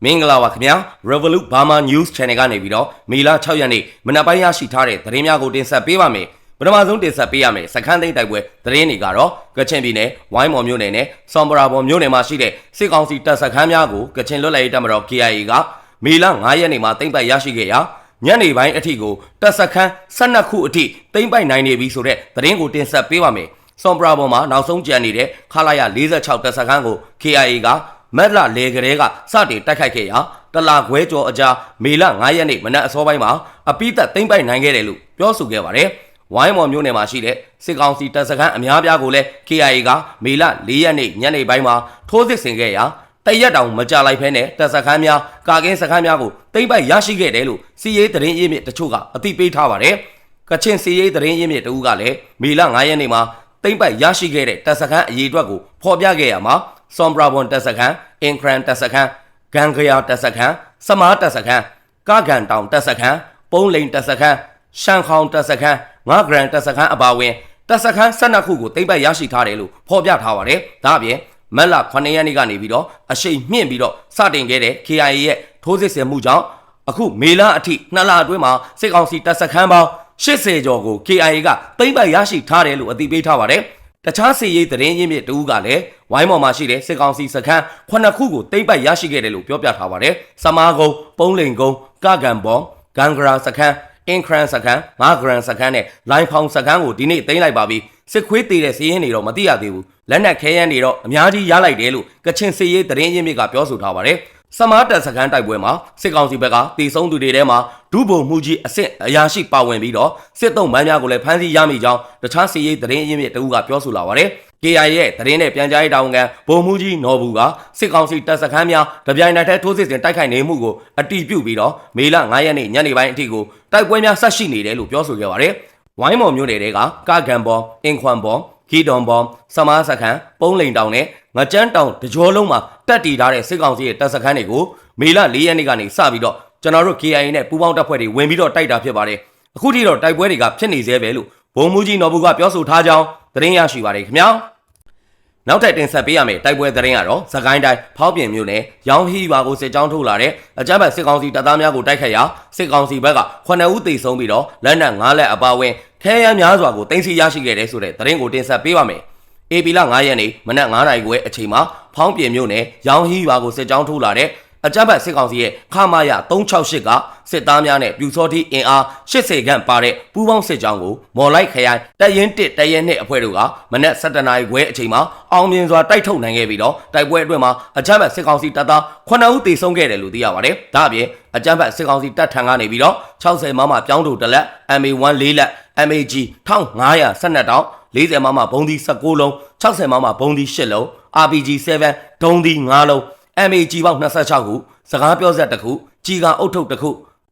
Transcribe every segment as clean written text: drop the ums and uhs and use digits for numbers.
မင်္ဂလာပါခင်ဗျာ Revolut Burma News Channel ကနေပြီးတော့မေလ6ရက်နေ့မနက်ပိုင်းရရှိထားတဲ့သတင်းများကိုတင်ဆက်ပေးပါမယ်ပထမဆုံးတင်ဆက်ပေးရမယ်စခန်းသိမ်းတိုက်ပွဲသတင်းတွေကတော့ကချင်ပြည်နယ်ဝိုင်းမော်မြို့နယ်နဲ့ဆွမ်ပရာဘော်မြို့နယ်မှာရှိတဲ့စစ်ကောင်စီတပ်စခန်းများကိုကချင်လွတ်လပ်ရေးတပ်မတော် KIA ကမေလ9ရက်နေ့မှာသိမ်းပိုက်ရရှိခဲ့ရာညနေပိုင်းအထိကိုတပ်စခန်း12ခုအထိသိမ်းပိုက်နိုင်နေပြီဆိုတဲ့သတင်းကိုတင်ဆက်ပေးပါမယ်ဆွမ်ပရာဘော်မှာနောက်ဆုံးကြံနေတဲ့ခလာရ46တပ်စခန်းကို KIA ကမက်လာလေကလေးကစတင်တိုက်ခိုက်ခဲ့ရာတလာခွဲကျော်အကြားမေလ9ရက်နေ့မနက်အစောပိုင်းမှာအပိသက်သိမ်းပိုက်နိုင်ခဲ့တယ်လို့ပြောဆိုခဲ့ပါတယ်။ဝိုင်းမော်မြို့နယ်မှာရှိတဲ့စစ်ကောင်စီတပ်စခန်းအများပြားကိုလည်း KIA ကမေလ4ရက်နေ့ညနေပိုင်းမှာထိုးစစ်ဆင်ခဲ့ရာတရက်တောင်မကြလိုက်ဖဲနဲ့တပ်စခန်းများကာကင်းစခန်းများကိုသိမ်းပိုက်ရရှိခဲ့တယ်လို့စီရေးသတင်းရင်းမြစ်တချို့ကအသိပေးထားပါတယ်။ကချင်စီရေးသတင်းရင်းမြစ်တဦးကလည်းမေလ9ရက်နေ့မှာသိမ်းပိုက်ရရှိခဲ့တဲ့တပ်စခန်းအရေးအတွက်ကိုဖော်ပြခဲ့ရမှာဆွမ်ပရာဘွန်တပ်စခန်းအင်ခရန်တပ်စခန်းဂန်ဂယာတပ်စခန်းစမားတပ်စခန်းကာဂန်တောင်တပ်စခန်းပုံးလိန်တပ်စခန်းရှန်ခေါင်တပ်စခန်းငါဂရန်တပ်စခန်းအပါအဝင်တပ်စခန်း12ခုကိုသိမ်းပိုက်ရရှိထားတယ်လို့ဖော်ပြထားပါတယ်။ဒါအပြင်မက်လ9ရက်နေ့ကနေပြီးတော့အရှိန်မြင့်ပြီးတော့စတင်ခဲ့တဲ့ KIA ရဲ့ထိုးစစ်ဆင်မှုကြောင့်အခုမေလအထိ2လအတွင်းမှာစစ်ကောင်စီတပ်စခန်းပေါင်း80ကျော်ကို KIA ကသိမ်းပိုက်ရရှိထားတယ်လို့အသိပေးထားပါတယ်။တခြားစစ်ရေးသတင်းရင်းမြစ်တူကလည်းဝိုင်းမော်မှာရှိတဲ့စစ်ကောင်စီစခန်း9ခုကိုသိမ်းပိုက်ရရှိခဲ့တယ်လို့ပြောပြထားပါတယ်။စမားကုန်းပုံးလိန်ကုန်းကဂန်ဘော်ဂန်ဂရာစခန်းအင်ခရန်စခန်းငါဂရန်စခန်းနဲ့လိုင်ဖောင်စခန်းကိုဒီနေ့သိမ်းလိုက်ပါပြီ။စစ်ခွေးတည်တဲ့စီးရင်တွေတော့မသိရသေးဘူး။လက်နက်ခဲယမ်းတွေတော့အများကြီးရလိုက်တယ်လို့ကချင်စစ်ရေးသတင်းရင်းမြစ်ကပြောဆိုထားပါတယ်။စမားတပ်စခန်းတိုက်ပွဲမှာစစ်ကောင်စီဘက်ကတည်ဆုံးသူတွေထဲမှာဒုဗိုလ်မှူးကြီးအဆင့်အရာရှိပါဝင်ပြီးတော့စစ်သုံးမန်းများကိုလည်းဖမ်းဆီးရမိကြောင်းတခြားစစ်ရေးသတင်းရင်းမြစ်တဦးကပြောဆိုလာပါတယ်။ KIA ရဲ့သတင်းနဲ့ပြန်ကြားရေးတာဝန်ခံဗိုလ်မှူးကြီးနော်ဘူးကစစ်ကောင်စီတပ်စခန်းများတပြိုင်နက်တည်းထိုးစစ်ဆင်တိုက်ခိုက်နေမှုကိုအတည်ပြုပြီးတော့မေလ9ရက်နေ့ညနေပိုင်းအထိကိုတိုက်ပွဲများဆက်ရှိနေတယ်လို့ပြောဆိုခဲ့ပါတယ်။ဝိုင်းမော်မြို့နယ်တွေကကာဂန်ဘော်အင်ခွမ်ဘော်ခီဒွန်ဘော်စမားစခန်းပုံးလိန်တောင်နဲ့ငကြမ်းတောင်တကြောလုံးမှာတက်တည်ထားတဲ့စစ်ကောင်စီရဲ့တပ်စခန်းတွေကိုမေလ4ရက်နေ့ကနေစပြီးတော့ကျွန်တော်တို့ KIA နဲ့ပူးပေါင်းတပ်ဖွဲ့တွေဝင်ပြီးတော့တိုက်တာဖြစ်ပါတယ်။အခုထိတော့တိုက်ပွဲတွေကဖြစ်နေသေးပဲလို့ဗိုလ်မှူးကြီးနော်ဘူးကပြောဆိုထားကြောင်းသတင်းရရှိပါတယ်ခင်ဗျာ။နောက်ထပ်တင်ဆက်ပေးရမယ့်တိုက်ပွဲသတင်းကတော့စကိုင်းတိုင်းဖောက်ပြင်မြို့နယ်ရောင်ဟီရွာကိုစစ်ကြောင်းထိုးလာတဲ့အကြမ်းဖက်စစ်ကောင်စီတပ်သားများကိုတိုက်ခိုက်ရာစစ်ကောင်စီဘက်က9ဦးသေဆုံးပြီးတော့လက်နက်9လက်အပါအဝင်ခဲယမ်းများစွာကိုတင်စီရရှိခဲ့တဲ့ဆိုတဲ့သတင်းကိုတင်ဆက်ပေးပါမယ်။ AP လ9ရက်နေ့မနက်9နာရီခွဲအချိန်မှာဖောင်းပြင်မြို့နယ်ရောင်ဟီရွာကိုစစ်ကြောင်းထိုးလာတဲ့အကြမ်းဖက်စစ်ကောင်စီရဲ့ခမာရ368ကစစ်သားများနဲ့ပြူစောတိအင်အား80ခန့်ပါတဲ့ပူးပေါင်းစစ်ကြောင်းကိုမော်လိုက်ခရိုင်တပ်ရင်း1တပ်ရင်း2အဖွဲ့တို့ကမနက်7:00နာရီခွဲအချိန်မှာအောင်မြင်စွာတိုက်ထုတ်နိုင်ခဲ့ပြီးတော့တိုက်ပွဲအတွင်းမှာအကြမ်းဖက်စစ်ကောင်စီတပ်သား9ဦးသေဆုံးခဲ့တယ်လို့သိရပါတယ်။ဒါအပြင်အကြမ်းဖက်စစ်ကောင်စီတပ်ထံကနေပြီးတော့60မမပြောင်းတူတလက် MA1 4လက် MAG 1512တောင်း40မမဘုံဒီ16လုံး60မမဘုံဒီ8လုံး RPG 7ဒုံးဒီ5လုံးMAG ပေါင်း26ခုစကားပြောဆက်တစ်ခုကြီးကအုတ်ထုတ်တစ်ခု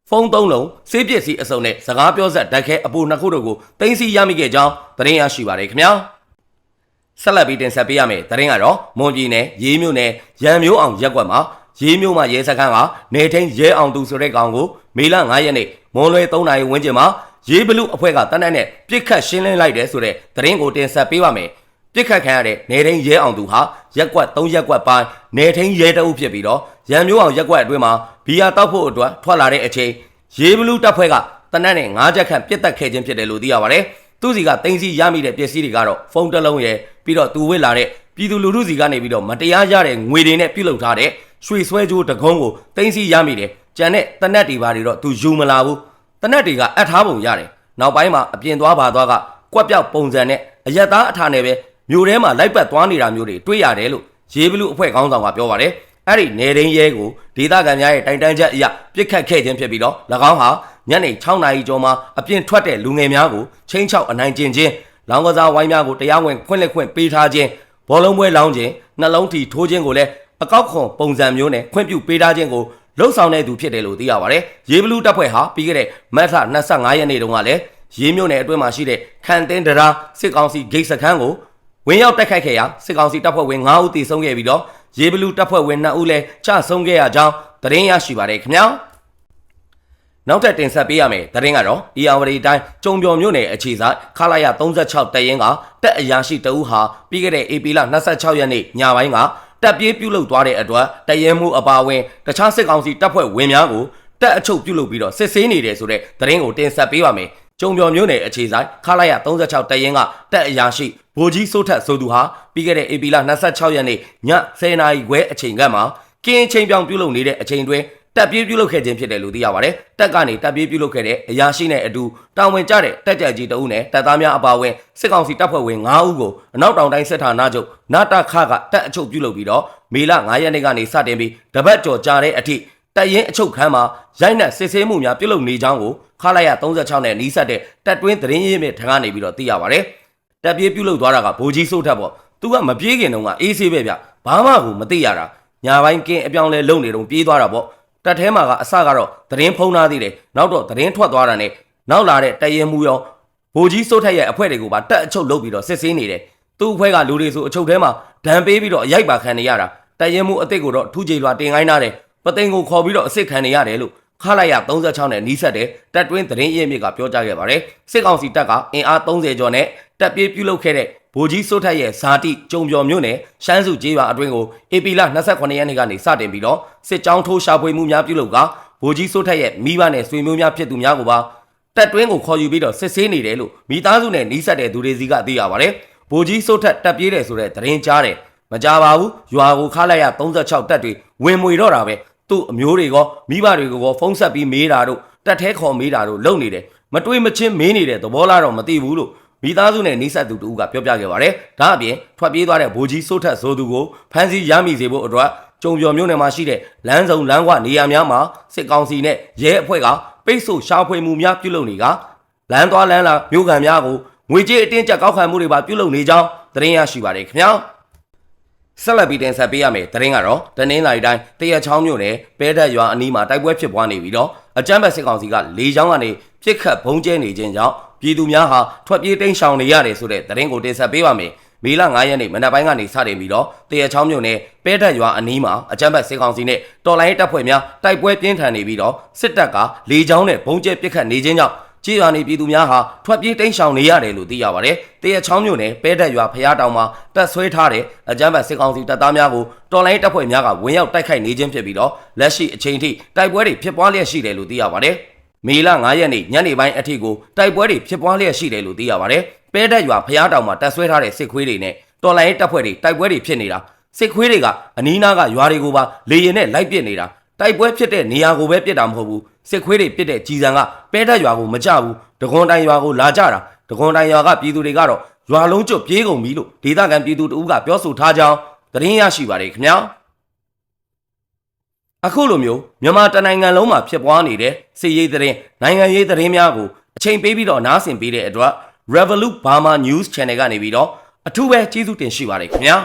ဖုန်း3လုံးစေးပစ္စည်းအစုံနဲ့စကားပြောဆက်ဓာတ်ခဲအပို2ခုတို့ကိုတင်စီရမိခဲ့ကြောင်းသတင်းရရှိပါတယ်ခင်ဗျာဆက်လက်ပြီးတင်ဆက်ပေးရမယ်သတင်းကတော့မွန်ပြည်နယ်ရေးမြို့နယ်ရန်မျိုးအောင်ရက်ကွက်မှာရေးမြို့မှာရဲစခန်းကနေထိန်ရဲအောင်သူဆိုတဲ့ကောင်ကိုမေလ9ရက်နေ့မွန်လွယ်3နာရီဝန်းကျင်မှာရေးဘလူအဖွဲ့ကတနက်နဲ့ပြစ်ခတ်ရှင်းလင်းလိုက်တယ်ဆိုတဲ့သတင်းကိုတင်ဆက်ပေးပါမယ်ပြစ်ခတ်ခံရတဲ့နေထိန်ရဲအောင်သူဟာရက်ကွက်3ရက်ကွက်ပိုင်းနေထိန်ရဲတအုပ်ဖြစ်ပြီးတော့ရန်မျိုးအောင်ရက်ကွက်အတွင်းမှာဘီယာတောက်ဖို့အတွက်ထွက်လာတဲ့အချိန်ရေးဘလူတပ်ဖွဲ့ကတနက်နဲ့9ချက်ခန့်ပြစ်တက်ခဲ့ခြင်းဖြစ်တယ်လို့သိရပါတယ်သူစီကတင်စီရမိတဲ့ပစ္စည်းတွေကတော့ဖုန်းတစ်လုံးရယ်ပြီးတော့သူဝစ်လာတဲ့ပြည်သူလူထုစီကနေပြီးတော့မတရားရတဲ့ငွေတွေနဲ့ပြုတ်လုထားတဲ့ရွှေဆွဲကြိုးတကုံးကိုတင်စီရမိတယ်ကြံတဲ့တနက်တွေပါတွေတော့သူယူမလာဘူးတနက်တွေကအပ်ထားပုံရတယ်နောက်ပိုင်းမှာအပြင်သွားပါသွားကကွက်ပြောက်ပုံစံနဲ့အရက်သားအထာနဲ့ပဲမြို့ထဲမှာလိုက်ပတ်သွားနေတာမျိုးတွေတွေ့ရတယ်လို့ရေးဘလူအဖွဲ့ခေါင်းဆောင်ကပြောပါတယ်အဲ့ဒီနေရင်းရဲကိုဒေသခံများရဲ့တိုင်တန်းချက်အရပြစ်ခတ်ခဲ့ခြင်းဖြစ်ပြီးတော့၎င်းဟာညနေ6နာရီကျော်မှာအပြင်ထွက်တဲ့လူငယ်များကိုချင်းချောက်အနိုင်ကျင့်ခြင်းလောင်းကစားဝိုင်းများကိုတရားဝင်ခွင့်လက်ခွင့်ပေးထားခြင်းဘောလုံးပွဲလောင်းခြင်းနှလုံးထီထိုးခြင်းကိုလည်းအကောက်ခွန်ပုံစံမျိုးနဲ့ခွင့်ပြုပေးထားခြင်းကိုလှုပ်ဆောင်တဲ့သူဖြစ်တယ်လို့သိရပါတယ်ရေးဘလူတပ်ဖွဲ့ဟာပြီးခဲ့တဲ့မတ်လ25ရက်နေ့တုန်းကလည်းရေးမြို့နယ်အတွင်းမှာရှိတဲ့ခန်တင်းဒရာစစ်ကောင်စီဂိတ်စခန်းကိုဝင်ရောက်တိုက်ခိုက်ခဲ့ရာစစ်ကောင်စီတပ်ဖွဲ့ဝင်9ဦးသေဆုံးခဲ့ပြီးတော့ရေးဘလူတပ်ဖွဲ့ဝင်2ဦးလည်းချဆုံးခဲ့ရကြောင်းသတင်းရရှိပါတယ်ခင်ဗျာနောက်ထပ်တင်ဆက်ပေးရမယ်သတင်းကတော့အေယာဝတီတိုင်းကျုံပြော်မြို့နယ်အခြေဆိုင်ခလာရ36တပ်ရင်းကတပ်အရာရှိတအုပ်ဟာပြီးခဲ့တဲ့ AP လ26ရက်နေ့ညပိုင်းက တပ်ပြေးပြုတ်လုသွားတဲ့အတွက်တရဲမှုအပါအဝင်တခြားစစ်ကောင်စီတပ်ဖွဲ့ဝင်များကိုတက်အချုပ်ပြုတ်လုပြီးတော့စစ်ဆေးနေတယ်ဆိုတဲ့သတင်းကိုတင်ဆက်ပေးပါမယ်။ကျုံပြော်မျိုးနယ်အခြေဆိုင်ခလာရ36တရင်ကတက်အရာရှိဗိုလ်ကြီးစိုးထက်ဆိုသူဟာပြီးခဲ့တဲ့ဧပြီလ26ရက်နေ့ည10:00နာရီခွဲအချိန်ကမှကင်းချိန်ပြောင်ပြုတ်လုနေတဲ့အချိန်တွင်တပ်ပြေးပြုတ်လုခဲ့ခြင်းဖြစ်တယ်လို့သိရပါတယ်။တပ်ကနေတပ်ပြေးပြုတ်လုခဲ့တဲ့အရာရှိနဲ့အတူတာဝန်ကျတဲ့တပ်ကြပ်ကြီးတအုပ်နဲ့တပ်သားများအပါအဝင်စစ်ကောင်စီတပ်ဖွဲ့ဝင်9ဦးကိုအနောက်တောင်တိုင်းစစ်ဌာနချုပ်နာတခကတပ်အချုပ်ပြုတ်လုပြီးတော့မေလ9ရက်နေ့ကနေစတင်ပြီးတပတ်ကျော်ကြာတဲ့အထိတပ်ရင်းအချုပ်ခန်းမှာရိုက်နှက်စစ်ဆေးမှုများပြုတ်လုနေကြောင်းကိုခလာရ36နဲ့နီးစပ်တဲ့တပ်တွင်းသတင်းရင်းမြစ်ထံကနေပြီးတော့သိရပါတယ်။တပ်ပြေးပြုတ်လုသွားတာကဗိုလ်ကြီးစိုးထက်ပေါ့။သူကမပြေးခင်တုန်းကအေးဆေးပဲဗျ။ဘာမှကိုမသိရတာ။ညာပိုင်းကင်းအပြောင်းလဲလုံနေတုန်းပြေးသွားတာပေါ့။တပ်ထဲမှာကအစကတော့သတင်းဖုံးထားသေးတယ်နောက်တော့သတင်းထွက်သွားတာနဲ့နောက်လာတဲ့တရင်မှုရောဗိုလ်ကြီးစိုးထက်ရဲ့အဖွဲ့တွေကိုပါတက်အချုပ်လုပ်ပြီးတော့စစ်ဆေးနေတယ်သူ့အဖွဲ့ကလူတွေဆိုအချုပ်ထဲမှာဒဏ်ပေးပြီးတော့အရိုက်ပါခံနေရတာတရင်မှုအစ်စ်ကိုတော့ထူးကြေလွာတင်ခိုင်းထားတယ်ပသိန်းကိုခေါ်ပြီးတော့အစ်စ်ခံနေရတယ်လို့ခလာရ36နဲ့နီးစပ်တဲ့တပ်တွင်းသတင်းရင်းမြစ်ကပြောကြားခဲ့ပါတယ်စစ်ကောင်စီတပ်ကအင်အား30ကျော်နဲ့တပ်ပြေးပြုတ်လုခဲ့တဲ့ဗိုလ်ကြီးစိုးထက်ရဲ့ဇာတိကျုံပြော်မြို့နယ်ရှမ်းစုကျေးရွာအတွင်းကိုဧပြီလ28ရက်နေ့ကနေစတင်ပြီးတော့စစ်ကြောင်းထိုးရှာဖွေမှုများပြုလုပ်ကဗိုလ်ကြီးစိုးထက်ရဲ့မိဘနဲ့ဆွေမျိုးများဖြစ်သူများကိုပါတပ်တွင်းကိုခေါ်ယူပြီးတော့စစ်ဆေးနေတယ်လို့မိသားစုနဲ့နှီးဆက်တဲ့သူတွေစီကသိရပါတယ်။ဗိုလ်ကြီးစိုးထက်တပ်ပြေးတယ်ဆိုတဲ့သတင်းကြားတယ်။မကြပါဘူး။ရွာကိုခါလိုက်ရ36တပ်တွေဝင်မွေတော့တာပဲ။သူ့အမျိုးတွေကမိဘတွေကိုဖုံးဆက်ပြီးမေးတာတို့တပ်ထဲခေါ်မေးတာတို့လုပ်နေတယ်။မတွေးမချင်းမေးနေတဲ့သဘောလားတော့မသိဘူးလို့မိသားစုနဲ့နှိစက်သူတူကပြောပြခဲ့ပါတယ်။ဒါအပြင်ထွက်ပြေးသွားတဲ့ဗိုလ်ကြီးစိုးထက်ဆိုသူကိုဖမ်းဆီးရမိစေဖို့အတွက်ကျုံပြော်မြို့နယ်မှာရှိတဲ့လမ်းစုံလမ်းကွနေရာများမှာစစ်ကောင်စီနဲ့ရဲအဖွဲ့ကပိတ်ဆို့ရှာဖွေမှုများပြုလုပ်နေကလမ်းသွားလမ်းလာမြို့ကန်များကိုငွေကြေးအတင်းကျပ်ကောက်ခံမှုတွေပါပြုလုပ်နေကြောင်းသတင်းရရှိပါတယ်ခင်ဗျာ။ဆက်လက်ပြီးတင်ဆက်ပေးရမယ်သတင်းကတော့တနင်္လာရီတိုင်းတရက်ချောင်းမြို့နယ်ပဲဒက်ရွာအနီးမှာတိုက်ပွဲဖြစ်ပွားနေပြီးတော့အကြမ်းဖက်စစ်ကောင်စီကလေကြောင်းကနေပြစ်ခတ်ဘုံကျဲနေခြင်းကြောင့်ပြည်သူများဟာထွက်ပြေးတိမ်းရှောင်နေရတယ်ဆိုတဲ့သတင်းကိုတင်ဆက်ပေးပါမယ်။မေလ9ရက်နေ့မနက်ပိုင်းကနေစတင်ပြီးတော့တရက်ချောင်းမြို့နယ်ပဲဒက်ရွာအနီးမှာအကြမ်းဖက်စစ်ကောင်စီနဲ့တော်လိုင်းတပ်ဖွဲ့များတိုက်ပွဲပြင်းထန်နေပြီးတော့စစ်တပ်ကလေကြောင်းနဲ့ဘုံကျဲပစ်ခတ်နေခြင်းကြောင့်ကြေးရွာနေပြည်သူများဟာထွက်ပြေးတိမ်းရှောင်နေရတယ်လို့သိရပါတယ်။တရက်ချောင်းမြို့နယ်ပဲဒက်ရွာဖျားတောင်မှာတပ်ဆွဲထားတဲ့အကြမ်းဖက်စစ်ကောင်စီတပ်သားများကိုတော်လိုင်းတပ်ဖွဲ့များကဝင်ရောက်တိုက်ခိုက်နေခြင်းဖြစ်ပြီးတော့လက်ရှိအချိန်ထိတိုက်ပွဲတွေဖြစ်ပွားလျက်ရှိတယ်လို့သိရပါတယ်။မေလ9ရက်နေ့ညနေပိုင်းအထိကိုတိုက်ပွဲတွေဖြစ်ပွားလျက်ရှိတယ်လို့သိရပါတယ်။ပဲဒက်ရွာဖျားတောင်မှာတပ်ဆွဲထားတဲ့စစ်ခွေးတွေနဲ့တော်လိုင်းတပ်ဖွဲ့တွေတိုက်ပွဲတွေဖြစ်နေတာစစ်ခွေးတွေကအနီးနားကရွာတွေကိုပါလေရင်နဲ့လိုက်ပစ်နေတာတိုက်ပွဲဖြစ်တဲ့နေရာကိုပဲပစ်တာမဟုတ်ဘူးစစ်ခွေးတွေပစ်တဲ့ကြီးစံကပဲဒက်ရွာကိုမကြဘူးတကွန်တိုင်ရွာကိုလာကြတာတကွန်တိုင်ရွာကပြည်သူတွေကတော့ရွာလုံးကျွတ်ပြေးကုန်ပြီလို့ဒေသခံပြည်သူတို့ကပြောဆိုထားကြောင်းသတင်းရရှိပါတယ်ခင်ဗျာအခုလိုမျိုးမြန်မာတနိုင်ငံလုံးမှာဖြစ်ပွားနေတဲ့စစ်ရေးသတင်းနိုင်ငံရေးသတင်းများကိုအချိန်ပေးပြီးတော့နားဆင်ပေးတဲ့အတွက် Revolut Burma News Channel ကနေပြီးတော့အထူးပဲကျေးဇူးတင်ရှိပါတယ်ခင်ဗျာ